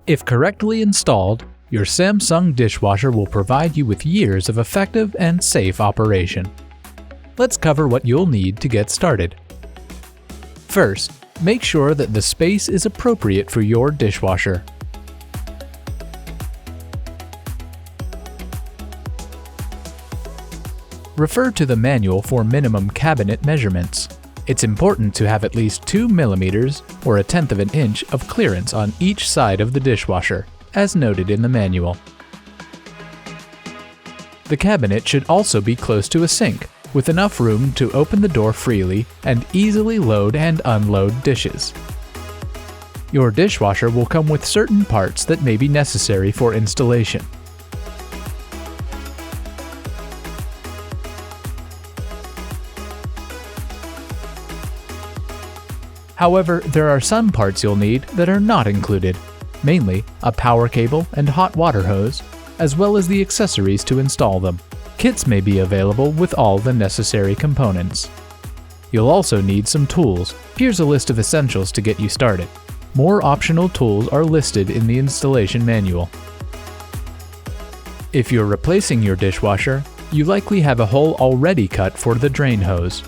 If correctly installed, your Samsung dishwasher will provide you with years of effective and safe operation. Let's cover what you'll need to get started. First, make sure that the space is appropriate for your dishwasher. Refer to the manual for minimum cabinet measurements. It's important to have at least 2 mm or 1/10 of an inch of clearance on each side of the dishwasher, as noted in the manual. The cabinet should also be close to a sink, with enough room to open the door freely and easily load and unload dishes. Your dishwasher will come with certain parts that may be necessary for installation. However, there are some parts you'll need that are not included, mainly a power cable and hot water hose, as well as the accessories to install them. Kits may be available with all the necessary components. You'll also need some tools. Here's a list of essentials to get you started. More optional tools are listed in the installation manual. If you're replacing your dishwasher, you likely have a hole already cut for the drain hose.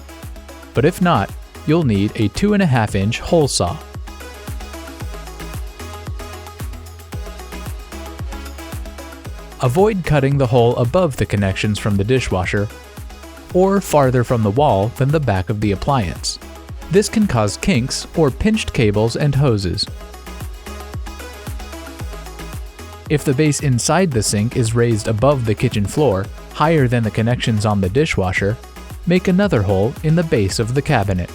But if not, you'll need a 2.5-inch hole saw. Avoid cutting the hole above the connections from the dishwasher or farther from the wall than the back of the appliance. This can cause kinks or pinched cables and hoses. If the base inside the sink is raised above the kitchen floor, higher than the connections on the dishwasher, make another hole in the base of the cabinet.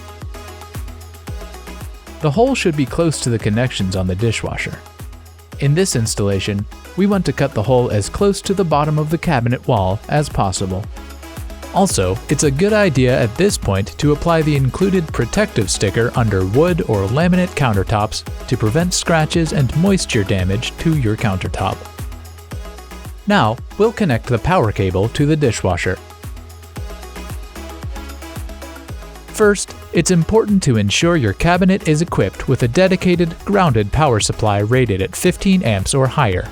The hole should be close to the connections on the dishwasher. In this installation, we want to cut the hole as close to the bottom of the cabinet wall as possible. Also, it's a good idea at this point to apply the included protective sticker under wood or laminate countertops to prevent scratches and moisture damage to your countertop. Now, we'll connect the power cable to the dishwasher. First, it's important to ensure your cabinet is equipped with a dedicated, grounded power supply rated at 15 amps or higher.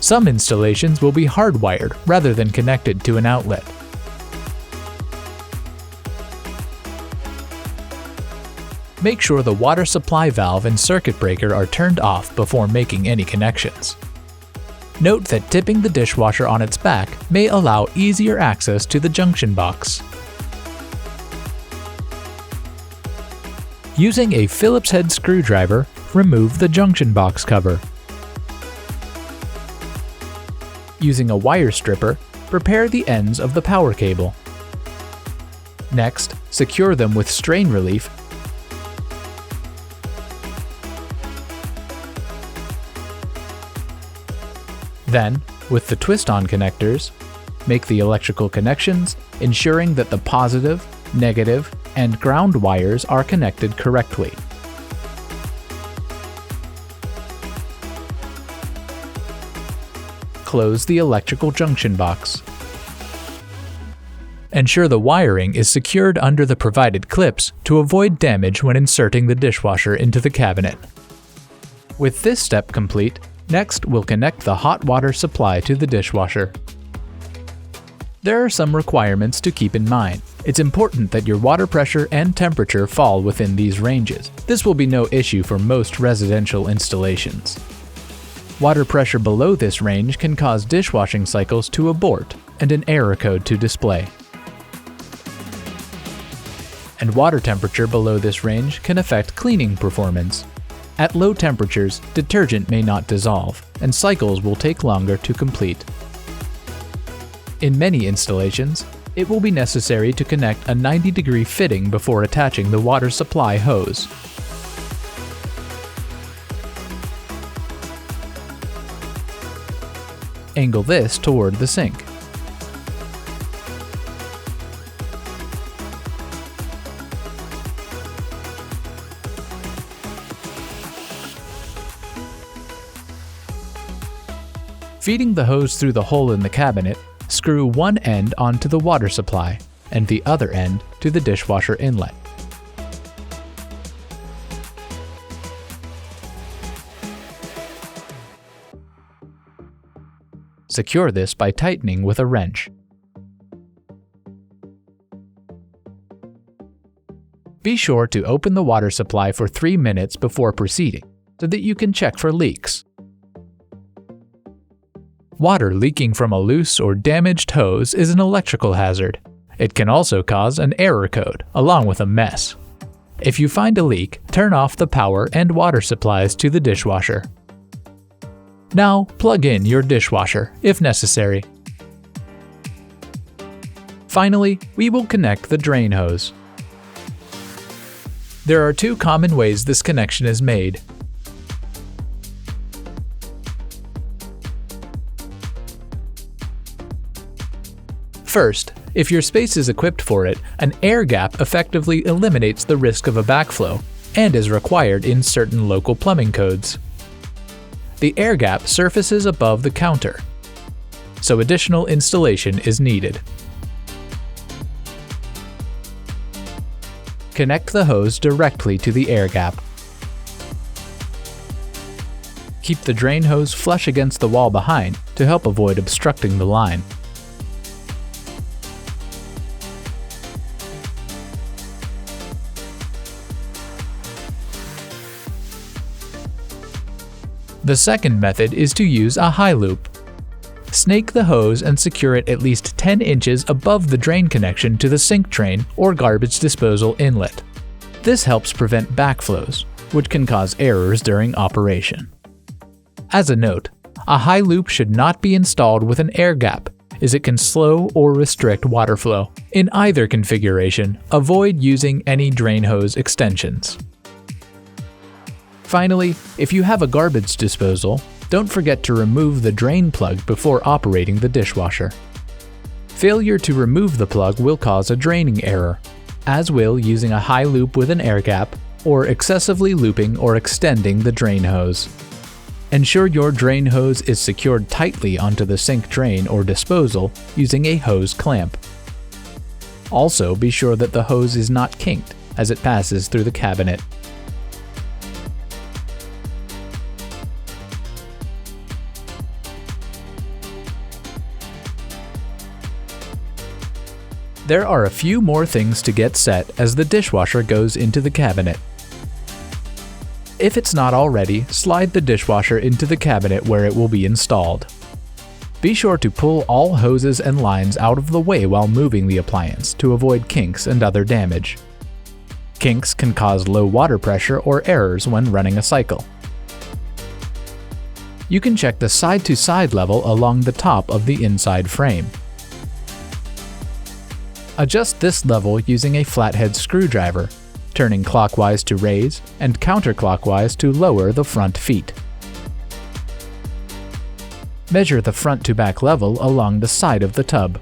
Some installations will be hardwired rather than connected to an outlet. Make sure the water supply valve and circuit breaker are turned off before making any connections. Note that tipping the dishwasher on its back may allow easier access to the junction box. Using a Phillips head screwdriver, remove the junction box cover. Using a wire stripper, prepare the ends of the power cable. Next, secure them with strain relief. Then, with the twist-on connectors, make the electrical connections, ensuring that the positive, negative, and ground wires are connected correctly. Close the electrical junction box. Ensure the wiring is secured under the provided clips to avoid damage when inserting the dishwasher into the cabinet. With this step complete, next we'll connect the hot water supply to the dishwasher. There are some requirements to keep in mind. It's important that your water pressure and temperature fall within these ranges. This will be no issue for most residential installations. Water pressure below this range can cause dishwashing cycles to abort and an error code to display. And water temperature below this range can affect cleaning performance. At low temperatures, detergent may not dissolve, and cycles will take longer to complete. In many installations, it will be necessary to connect a 90-degree fitting before attaching the water supply hose. Angle this toward the sink. Feeding the hose through the hole in the cabinet, screw one end onto the water supply and the other end to the dishwasher inlet. secure this by tightening with a wrench. Be sure to open the water supply for 3 minutes before proceeding, so that you can check for leaks. Water leaking from a loose or damaged hose is an electrical hazard. It can also cause an error code, along with a mess. If you find a leak, turn off the power and water supplies to the dishwasher. Now, plug in your dishwasher, if necessary. Finally, we will connect the drain hose. There are 2 common ways this connection is made. First, if your space is equipped for it, an air gap effectively eliminates the risk of a backflow and is required in certain local plumbing codes. The air gap surfaces above the counter, so additional installation is needed. Connect the hose directly to the air gap. Keep the drain hose flush against the wall behind to help avoid obstructing the line. The second method is to use a high loop. Snake the hose and secure it at least 10 inches above the drain connection to the sink drain or garbage disposal inlet. This helps prevent backflows, which can cause errors during operation. As a note, a high loop should not be installed with an air gap, as it can slow or restrict water flow. In either configuration, avoid using any drain hose extensions. Finally, if you have a garbage disposal, don't forget to remove the drain plug before operating the dishwasher. Failure to remove the plug will cause a draining error, as will using a high loop with an air gap or excessively looping or extending the drain hose. Ensure your drain hose is secured tightly onto the sink drain or disposal using a hose clamp. Also, be sure that the hose is not kinked as it passes through the cabinet. There are a few more things to get set as the dishwasher goes into the cabinet. If it's not already, slide the dishwasher into the cabinet where it will be installed. Be sure to pull all hoses and lines out of the way while moving the appliance to avoid kinks and other damage. Kinks can cause low water pressure or errors when running a cycle. You can check the side-to-side level along the top of the inside frame. Adjust this level using a flathead screwdriver, turning clockwise to raise and counterclockwise to lower the front feet. Measure the front to back level along the side of the tub.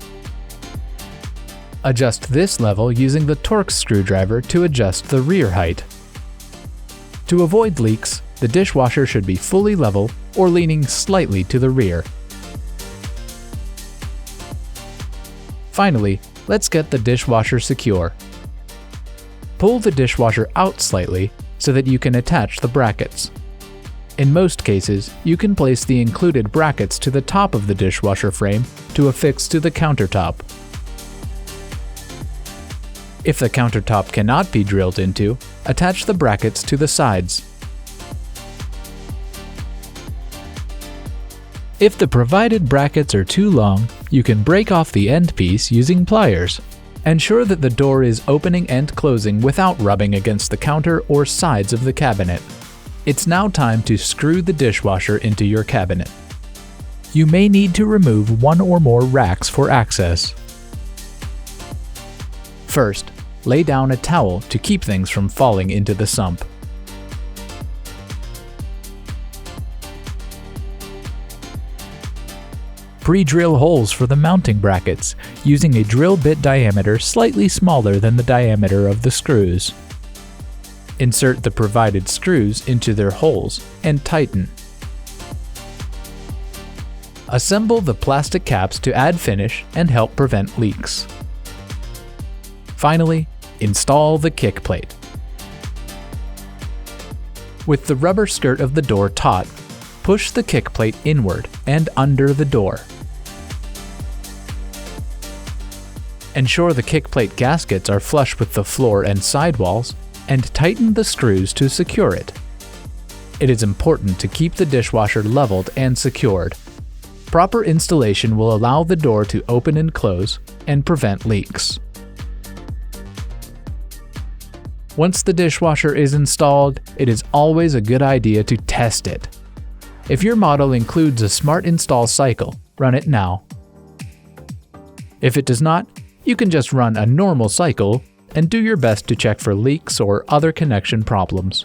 Adjust this level using the Torx screwdriver to adjust the rear height. To avoid leaks, the dishwasher should be fully level or leaning slightly to the rear. Finally, let's get the dishwasher secure. Pull the dishwasher out slightly so that you can attach the brackets. In most cases, you can place the included brackets to the top of the dishwasher frame to affix to the countertop. If the countertop cannot be drilled into, attach the brackets to the sides. If the provided brackets are too long, you can break off the end piece using pliers. Ensure that the door is opening and closing without rubbing against the counter or sides of the cabinet. It's now time to screw the dishwasher into your cabinet. You may need to remove one or more racks for access. First, lay down a towel to keep things from falling into the sump. Pre-drill holes for the mounting brackets using a drill bit diameter slightly smaller than the diameter of the screws. Insert the provided screws into their holes and tighten. Assemble the plastic caps to add finish and help prevent leaks. Finally, install the kick plate. With the rubber skirt of the door taut, push the kick plate inward and under the door. Ensure the kickplate gaskets are flush with the floor and sidewalls, and tighten the screws to secure it. It is important to keep the dishwasher leveled and secured. Proper installation will allow the door to open and close and prevent leaks. Once the dishwasher is installed, it is always a good idea to test it. If your model includes a smart install cycle, run it now. If it does not, you can just run a normal cycle and do your best to check for leaks or other connection problems.